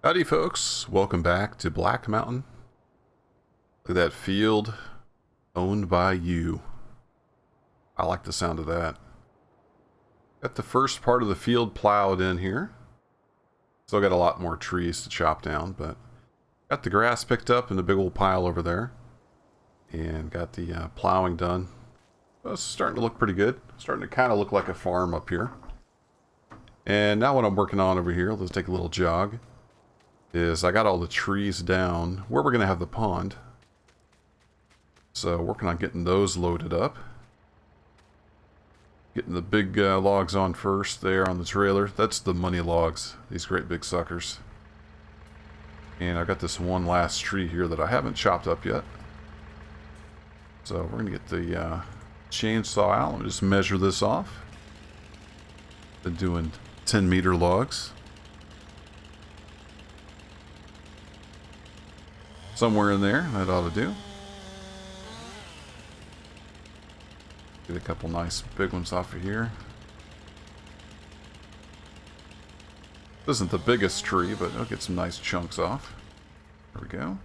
Howdy folks, welcome back to Black Mountain. Look at that field owned by you. I like the sound of that. Got the first part of the field plowed in here. Still got a lot more trees to chop down, but got the grass picked up in a big old pile over there. And got the plowing done. So it's starting to look pretty good. Starting to kind of look like a farm up here. And now what I'm working on over here, let's take a little jog, is I got all the trees down where we're going to have the pond. So working on getting those loaded up. Getting the big logs on first there on the trailer. That's the money logs, these great big suckers. And I got this one last tree here that I haven't chopped up yet. So we're going to get the chainsaw out and just measure this off. Been doing 10-meter logs. Somewhere in there, that ought to do. Get a couple nice big ones off of here. This isn't the biggest tree, but I'll get some nice chunks off. There we go.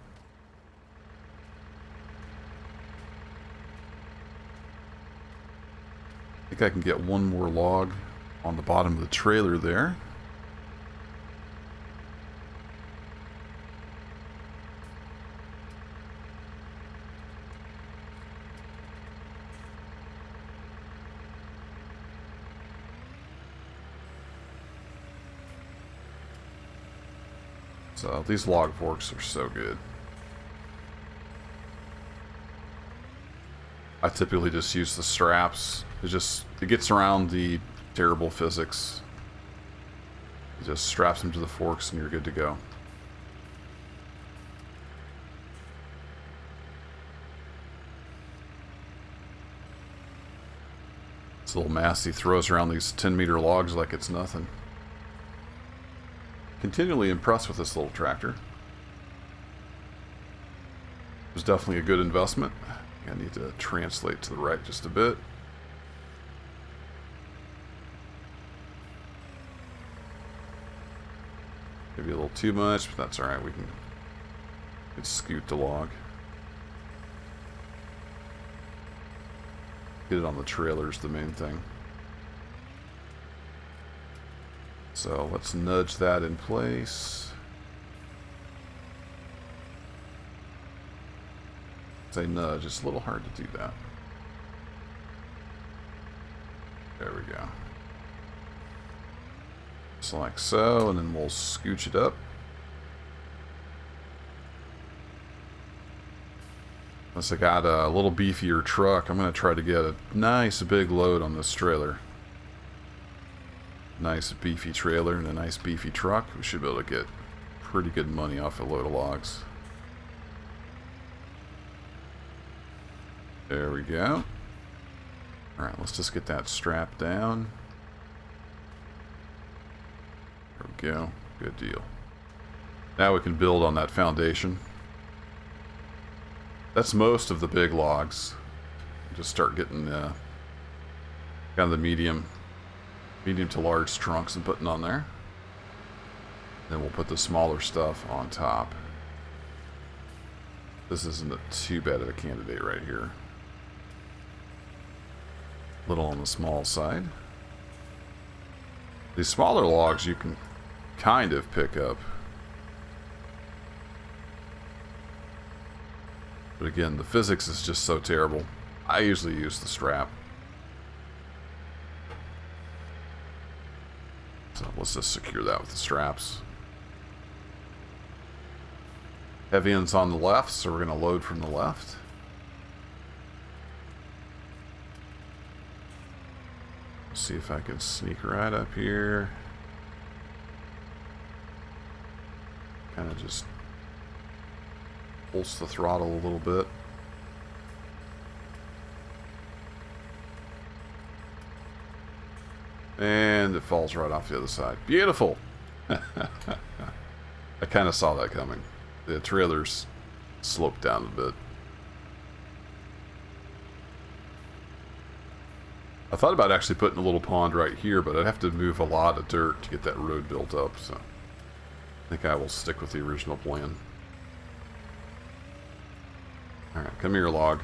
I think I can get one more log on the bottom of the trailer there. So these log forks are so good. I typically just use the straps. It gets around the terrible physics. You just straps them to the forks and you're good to go. This little mass, he throws around these 10-meter logs like it's nothing. Continually impressed with this little tractor. It was definitely a good investment. I need to translate to the right just a bit. Maybe a little too much, but that's alright. We can scoot the log. Get it on the trailer is the main thing. So let's nudge that in place. Say nudge, it's a little hard to do that. There we go. Just like so, and then we'll scooch it up. Unless I got a little beefier truck, I'm going to try to get a nice big load on this trailer. Nice beefy trailer and a nice beefy truck. We should be able to get pretty good money off a load of logs. There we go. Alright, let's just get that strapped down. There we go. Good deal. Now we can build on that foundation. That's most of the big logs. Just start getting kind of the medium to large trunks and putting on there. Then we'll put the smaller stuff on top. This isn't too bad of a candidate right here. Little on the small side. These smaller logs you can kind of pick up. But again, the physics is just so terrible. I usually use the strap. So let's just secure that with the straps. Heavy ends on the left, so we're going to load from the left. Let's see if I can sneak right up here. Kind of just pulse the throttle a little bit. And it falls right off the other side. Beautiful! I kind of saw that coming. The trailer's sloped down a bit. I thought about actually putting a little pond right here, but I'd have to move a lot of dirt to get that road built up, so I think I will stick with the original plan. Alright, come here, log.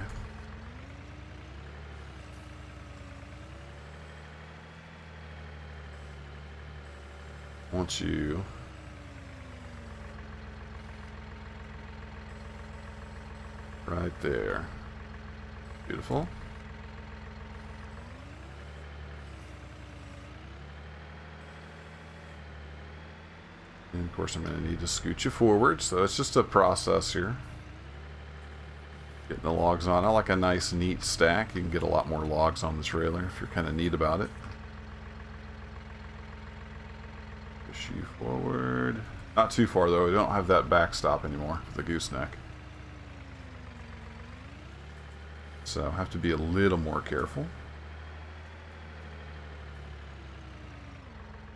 I want you... right there. Beautiful. And of course I'm going to need to scoot you forward, so it's just a process here. Getting the logs on. I like a nice neat stack. You can get a lot more logs on the trailer if you're kind of neat about it. Push you forward. Not too far though, we don't have that backstop anymore for the gooseneck. So I have to be a little more careful.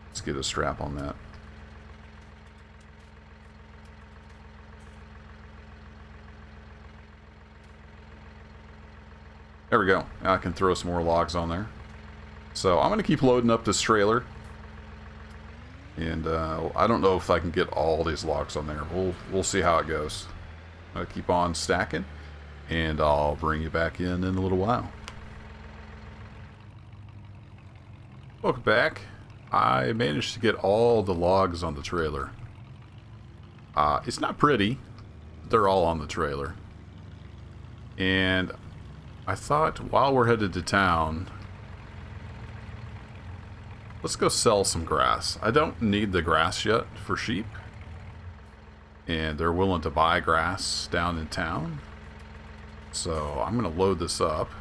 Let's get a strap on that. There we go. Now I can throw some more logs on there. So I'm going to keep loading up this trailer. And I don't know if I can get all these logs on there. We'll see how it goes. I'm going to keep on stacking. And I'll bring you back in a little while. Welcome back. I managed to get all the logs on the trailer. It's not pretty. They're all on the trailer. And I thought while we're headed to town, let's go sell some grass. I don't need the grass yet for sheep. And they're willing to buy grass down in town. So I'm going to load this up.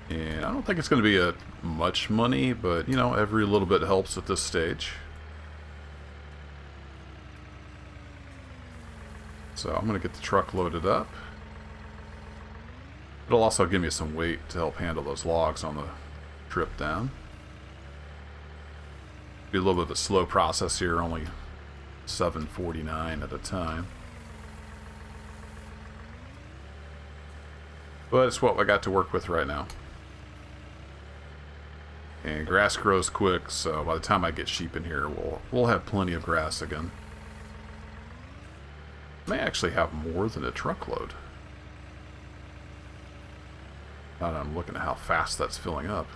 And I don't think it's going to be much money, but you know, every little bit helps at this stage. So I'm going to get the truck loaded up. It'll also give me some weight to help handle those logs on the trip down. Be a little bit of a slow process here, only 749 at a time. But it's what I got to work with right now. And grass grows quick, so by the time I get sheep in here, we'll have plenty of grass again. May actually have more than a truckload. Now that I'm looking at how fast that's filling up.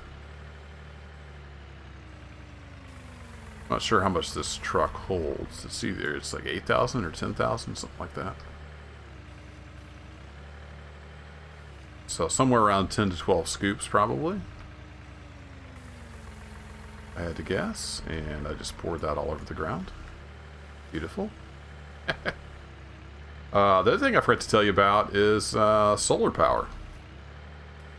I'm not sure how much this truck holds. It's either it's like 8,000 or 10,000, something like that. So somewhere around 10 to 12 scoops probably. I had to guess, and I just poured that all over the ground. Beautiful. The other thing I forgot to tell you about is solar power.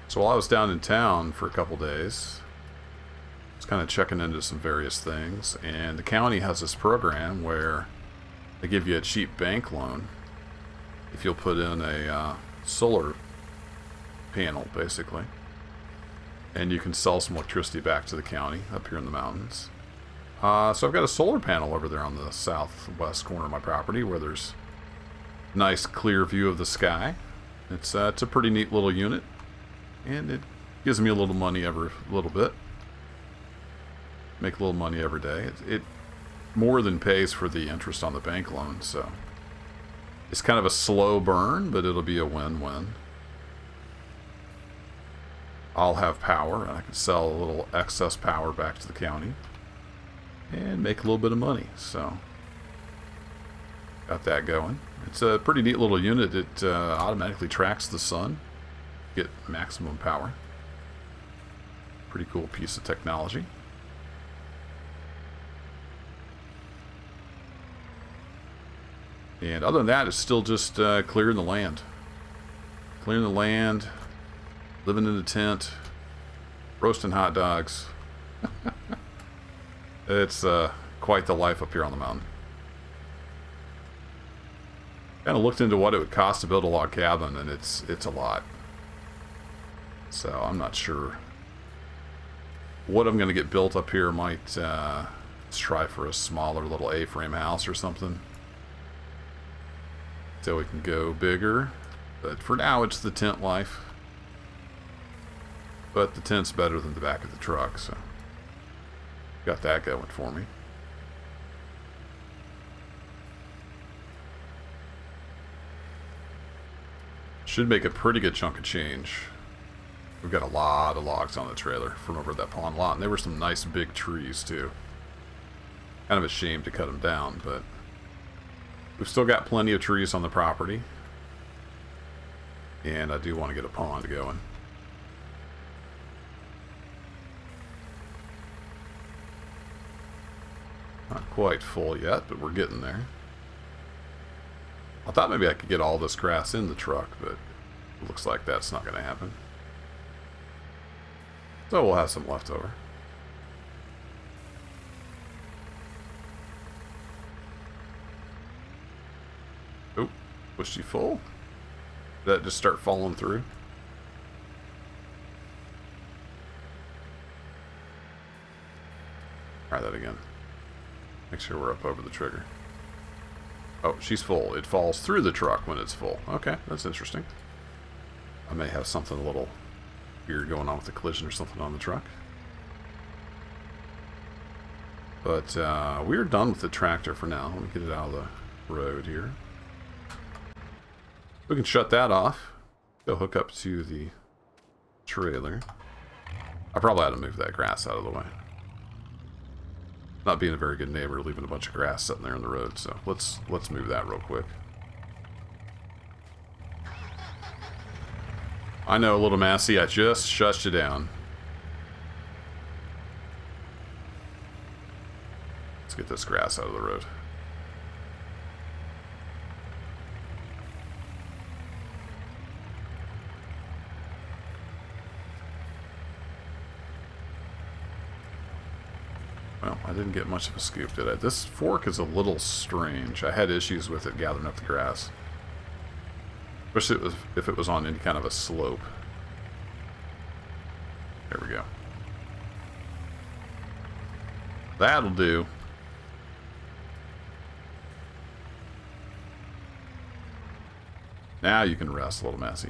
So while I was down in town for a couple days, I was kind of checking into some various things, and the county has this program where they give you a cheap bank loan if you'll put in a solar panel, basically. And you can sell some electricity back to the county up here in the mountains. So I've got a solar panel over there on the southwest corner of my property where there's a nice clear view of the sky. It's a pretty neat little unit, and it gives me a little money every little bit. Make a little money every day. It more than pays for the interest on the bank loan, so it's kind of a slow burn, but it'll be a win-win. I'll have power, and I can sell a little excess power back to the county and make a little bit of money. So got that going. It's a pretty neat little unit. It automatically tracks the sun, get maximum power. Pretty cool piece of technology. And other than that, it's still just clearing the land. Clearing the land, living in a tent, roasting hot dogs. It's quite the life up here on the mountain. Kind of looked into what it would cost to build a log cabin, and it's a lot. So I'm not sure what I'm going to get built up here. Might let's try for a smaller little A-frame house or something, so we can go bigger. But for now, it's the tent life. But the tent's better than the back of the truck, so got that going for me. Should make a pretty good chunk of change. We've got a lot of logs on the trailer from over at that pond lot, and there were some nice big trees too. Kind of a shame to cut them down, but we've still got plenty of trees on the property. And I do want to get a pond going. Not quite full yet, but we're getting there. I thought maybe I could get all this grass in the truck, but it looks like that's not going to happen. So we'll have some left over. Oh, was she full? Did that just start falling through? Try that again. Make sure we're up over the trigger. Oh, she's full. It falls through the truck when it's full. Okay, that's interesting. I may have something a little weird going on with the collision or something on the truck. But we're done with the tractor for now. Let me get it out of the road here. We can shut that off. Go hook up to the trailer. I probably ought to move that grass out of the way. Not being a very good neighbor, leaving a bunch of grass sitting there in the road. So let's move that real quick. I know, Little Massey, I just shushed you down. Let's get this grass out of the road. Well, I didn't get much of a scoop, did I? This fork is a little strange. I had issues with it gathering up the grass. Especially if it was on any kind of a slope. There we go. That'll do. Now you can rest, Little Massey.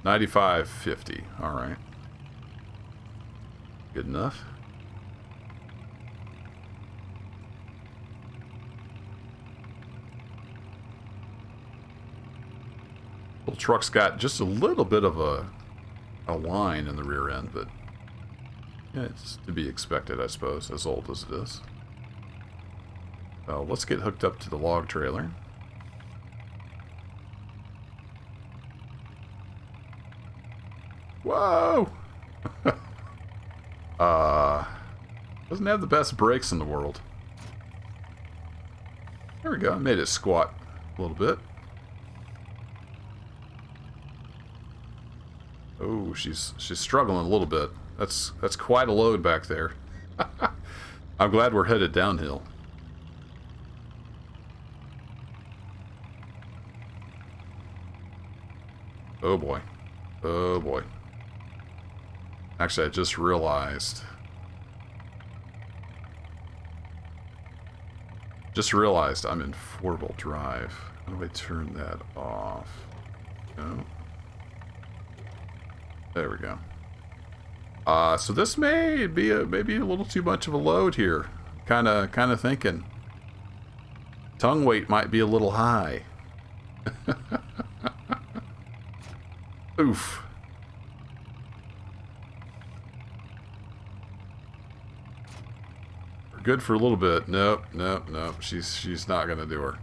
$95.50. All right. Good enough. Little truck's got just a little bit of a line in the rear end, but yeah, it's to be expected, I suppose, as old as it is. Well, let's get hooked up to the log trailer. Whoa! Doesn't have the best brakes in the world. There we go. I made it squat a little bit. Oh, she's struggling a little bit. That's quite a load back there. I'm glad we're headed downhill. Oh boy. Oh boy. Actually, I just realized. I'm in 4-wheel drive. How do I turn that off? No. There we go. So this may be maybe a little too much of a load here. Kind of thinking. Tongue weight might be a little high. Oof. We're good for a little bit. Nope. She's not gonna do her.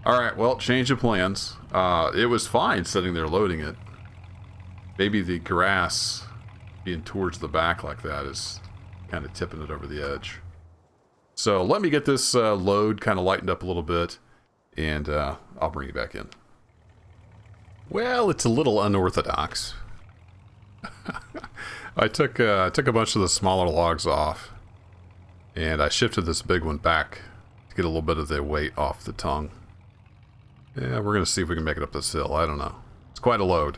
Alright, well, change of plans. It was fine sitting there loading it. Maybe the grass being towards the back like that is kind of tipping it over the edge. So let me get this load kind of lightened up a little bit, and I'll bring you back in. Well, it's a little unorthodox. I took a bunch of the smaller logs off, and I shifted this big one back to get a little bit of the weight off the tongue. Yeah, we're going to see if we can make it up this hill. I don't know. It's quite a load.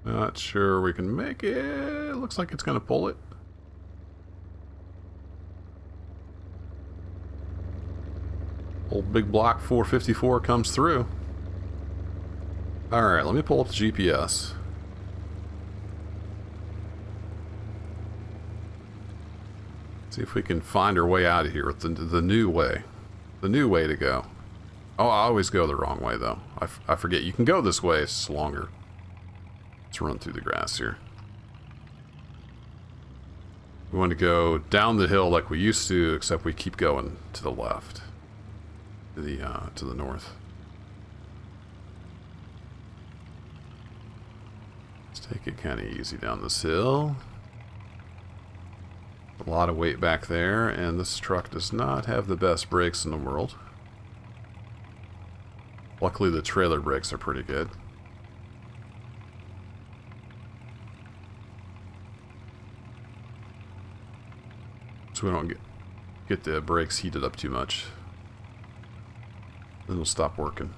Not sure we can make it. Looks like it's going to pull it. Old big block 454 comes through. Alright, let me pull up the GPS. See if we can find our way out of here with the new way. The new way to go. Oh, I always go the wrong way, though. I forget. You can go this way. It's longer. Let's run through the grass here. We want to go down the hill like we used to, except we keep going to the left. To the north. Let's take it kind of easy down this hill. A lot of weight back there, and this truck does not have the best brakes in the world. Luckily, the trailer brakes are pretty good. So we don't get the brakes heated up too much. Then we'll stop working.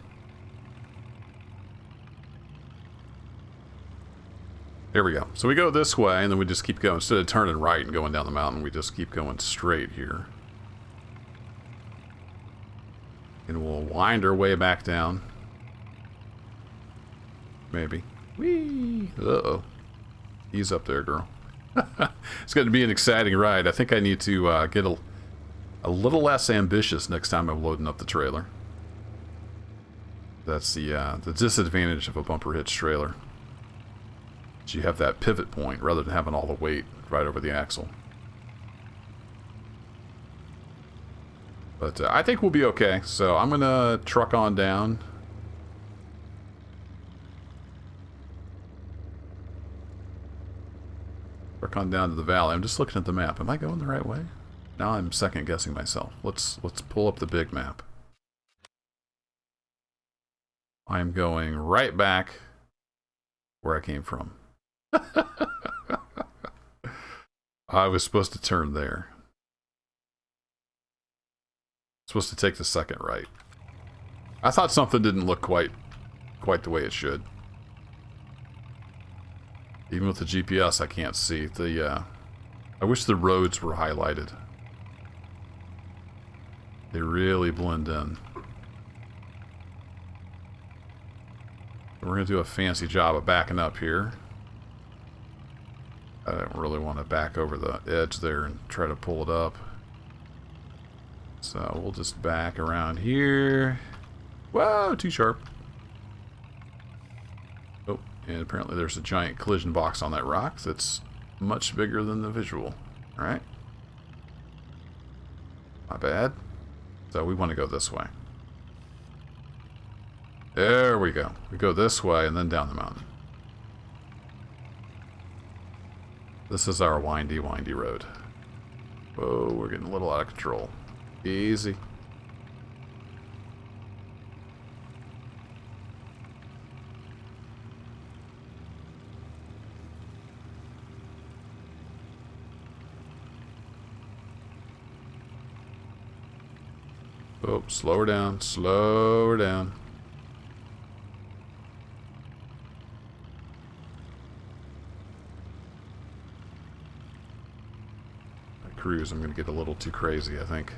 There we go. So we go this way, and then we just keep going. Instead of turning right and going down the mountain, we just keep going straight here. And we'll wind our way back down. Maybe. Whee! Uh-oh. Ease up there, girl. It's going to be an exciting ride. I think I need to get a little less ambitious next time I'm loading up the trailer. That's the disadvantage of a bumper hitch trailer. You have that pivot point rather than having all the weight right over the axle. But I think we'll be okay. So I'm going to truck on down. Truck on down to the valley. I'm just looking at the map. Am I going the right way? Now I'm second guessing myself. Let's pull up the big map. I'm going right back where I came from. I was supposed to turn there. Supposed to take the second right. I thought something didn't look quite the way it should. Even with the GPS, I can't see the. I wish the roads were highlighted. They really blend in. We're gonna do a fancy job of backing up here. I don't really want to back over the edge there and try to pull it up. So we'll just back around here. Whoa, too sharp. Oh, and apparently there's a giant collision box on that rock that's much bigger than the visual. Alright. Not bad. So we want to go this way. There we go. We go this way and then down the mountain. This is our windy, windy road. Whoa, we're getting a little out of control. Easy. Oh, slow her down, slow her down. Cruise, I'm going to get a little too crazy, I think.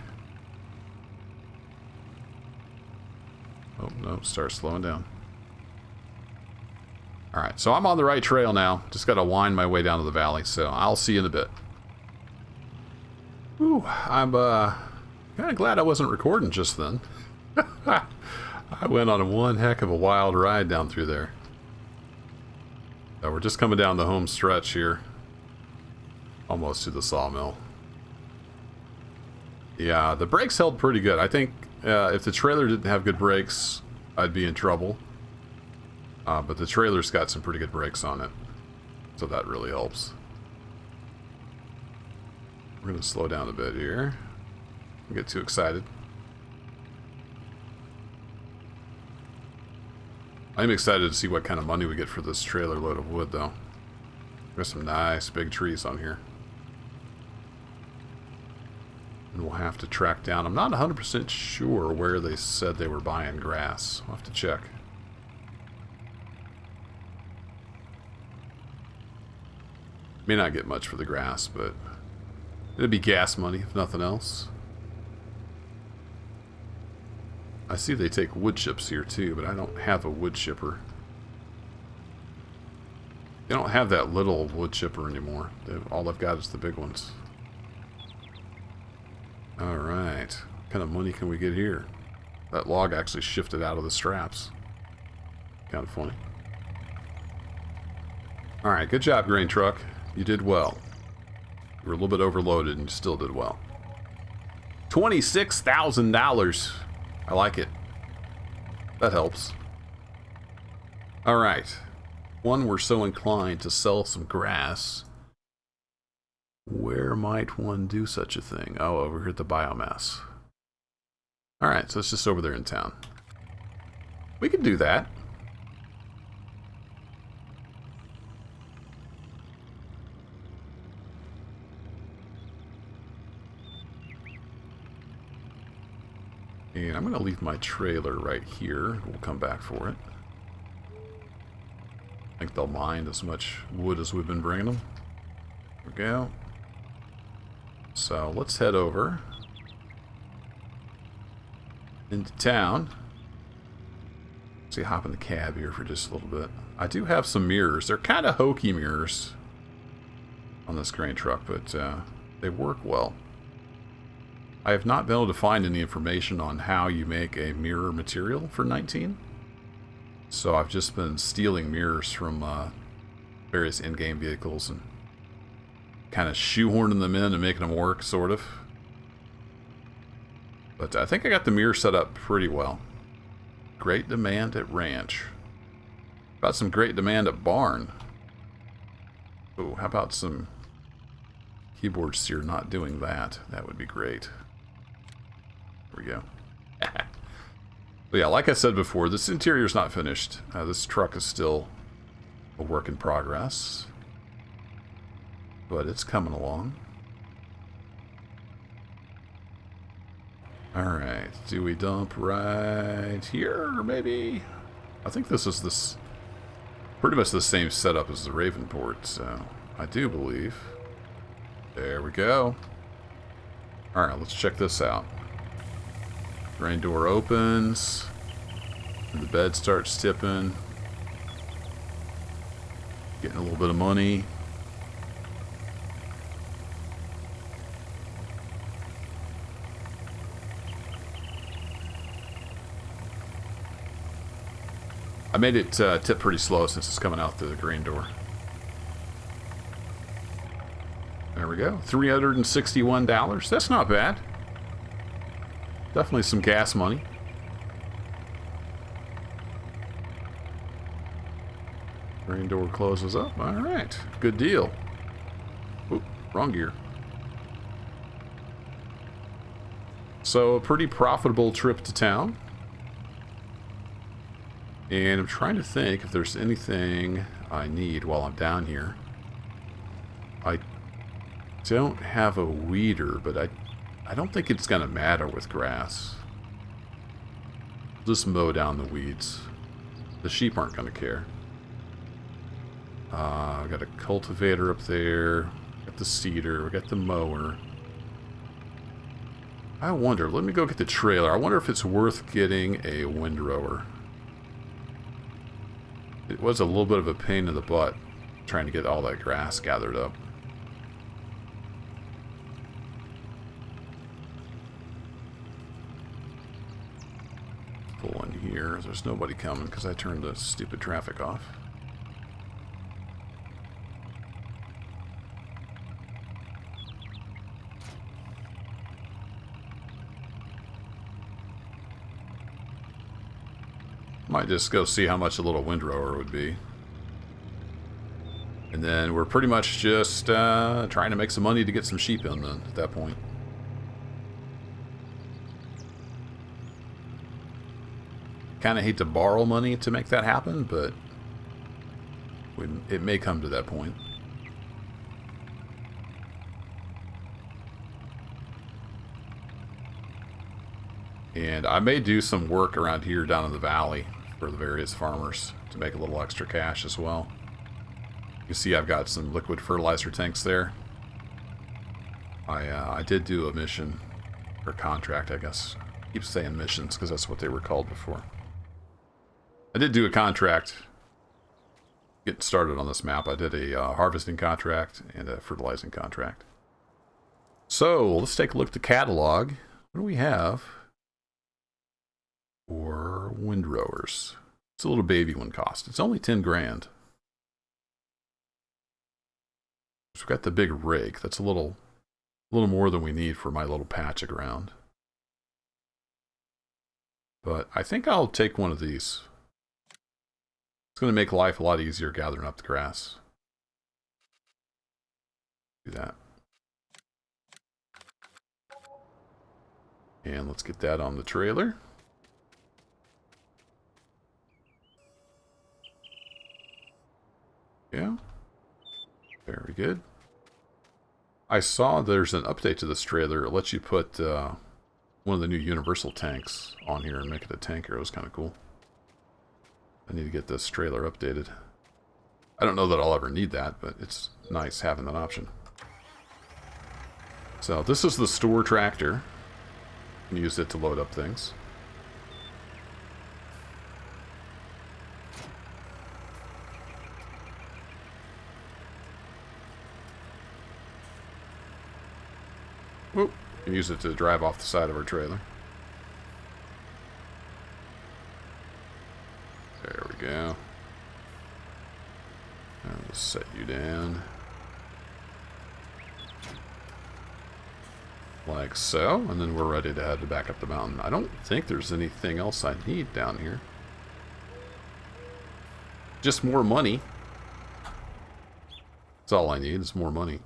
Oh, no, start slowing down. Alright, so I'm on the right trail now. Just got to wind my way down to the valley, so I'll see you in a bit. Whew, I'm kind of glad I wasn't recording just then. I went on one heck of a wild ride down through there. So we're just coming down the home stretch here. Almost to the sawmill. Yeah, the brakes held pretty good. I think if the trailer didn't have good brakes, I'd be in trouble. But the trailer's got some pretty good brakes on it. So that really helps. We're going to slow down a bit here. Don't get too excited. I'm excited to see what kind of money we get for this trailer load of wood, though. There's some nice big trees on here. And we'll have to track down. I'm not 100% sure where they said they were buying grass. We'll have to check. May not get much for the grass, but it'd be gas money, if nothing else. I see they take wood chips here too, but I don't have a wood chipper. They don't have that little wood chipper anymore. All I've got is the big ones. Alright. What kind of money can we get here? That log actually shifted out of the straps. Kind of funny. Alright, good job, grain truck. You did well. You were a little bit overloaded and you still did well. $26,000. I like it. That helps. Alright. One, we're so inclined to sell some grass. Where might one do such a thing? Oh, over here at the biomass. Alright, so it's just over there in town. We can do that. And I'm going to leave my trailer right here. We'll come back for it. I think they'll mind as much wood as we've been bringing them. There we go. So let's head over into town. See, hop in the cab here for just a little bit. I do have some mirrors. They're kind of hokey mirrors on this grain truck, but they work well. I have not been able to find any information on how you make a mirror material for 19. So I've just been stealing mirrors from various in-game vehicles and kind of shoehorning them in and making them work, sort of. But I think I got the mirror set up pretty well. Great demand at ranch. Got some great demand at barn. Oh, how about some keyboard steer not doing that? That would be great. There we go. But yeah, like I said before, this interior's not finished. This truck is still a work in progress. But it's coming along. Alright, do we dump right here, maybe? I think this is pretty much the same setup as the Ravenport, so I do believe. There we go. Alright, let's check this out. Grain door opens. And the bed starts tipping. Getting a little bit of money. I made it tip pretty slow since it's coming out through the grain door. There we go. $361. That's not bad. Definitely some gas money. Grain door closes up. Alright. Good deal. Oop, wrong gear. So, a pretty profitable trip to town. And I'm trying to think if there's anything I need while I'm down here. I don't have a weeder, but I don't think it's going to matter with grass. Just mow down the weeds. The sheep aren't going to care. I've got a cultivator up there. Got the seeder. We got the mower. I wonder, let me go get the trailer. I wonder if it's worth getting a windrower. It was a little bit of a pain in the butt trying to get all that grass gathered up. Pull in here. There's nobody coming because I turned the stupid traffic off. Might just go see how much a little windrower would be. And then we're pretty much just trying to make some money to get some sheep in then, at that point. Kind of hate to borrow money to make that happen, but it may come to that point. And I may do some work around here down in the valley for the various farmers to make a little extra cash as well. You can see I've got some liquid fertilizer tanks there. I did do a mission, or contract, I guess. I keep saying missions because that's what they were called before. I did do a contract getting started on this map. I did a harvesting contract and a fertilizing contract. So let's take a look at the catalog. What do we have for windrowers? It's a little baby one cost. It's only 10 grand. So we've got the big rig. That's a little more than we need for my little patch of ground. But I think I'll take one of these. It's going to make life a lot easier gathering up the grass. Do that. And let's get that on the trailer. Yeah. Very good. I saw there's an update to this trailer. It lets you put one of the new universal tanks on here and make it a tanker. It was kind of cool. I need to get this trailer updated. I don't know that I'll ever need that, but it's nice having that option. So this is the store tractor. You can use it to load up things. Whoop. You can use it to drive off the side of our trailer. There we go. I'll just set you down. Like so, and then we're ready to head back up the mountain. I don't think there's anything else I need down here. Just more money. That's all I need, is more money.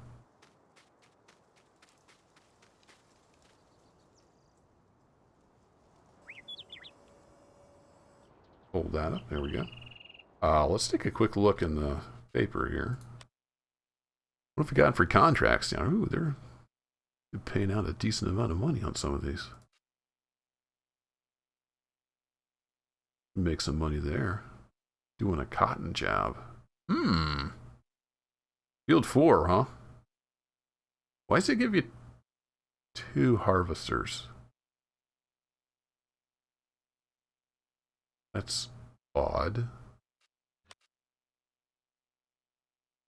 Hold that up, there we go. Let's take a quick look in the paper here. What have we got for contracts down? Ooh, they're paying out a decent amount of money on some of these. Make some money there. Doing a cotton job. Field 4, huh? Why does it give you 2 harvesters? That's odd.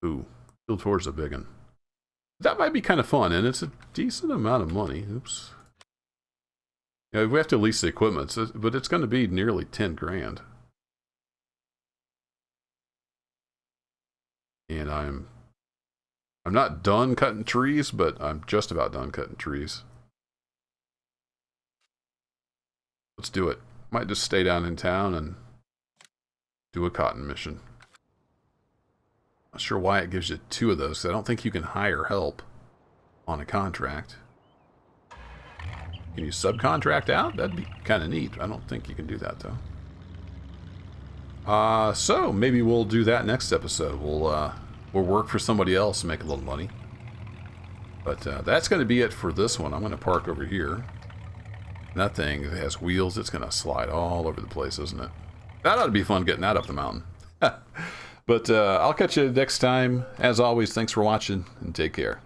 Ooh, Field 4 is a big one. That might be kind of fun, and it's a decent amount of money. Oops. Yeah, we have to lease the equipment, but it's going to be nearly 10 grand. And I'm not done cutting trees, but I'm just about done cutting trees. Let's do it. Might just stay down in town and do a cotton mission. Not sure why it gives you 2 of those. I don't think you can hire help on a contract. Can you subcontract out? That'd be kind of neat. I don't think you can do that, though. So maybe we'll do that next episode. We'll work for somebody else and make a little money. But that's going to be it for this one. I'm going to park over here. That thing has wheels. It's going to slide all over the place, isn't it? That ought to be fun getting that up the mountain. But I'll catch you next time. As always, thanks for watching, and take care.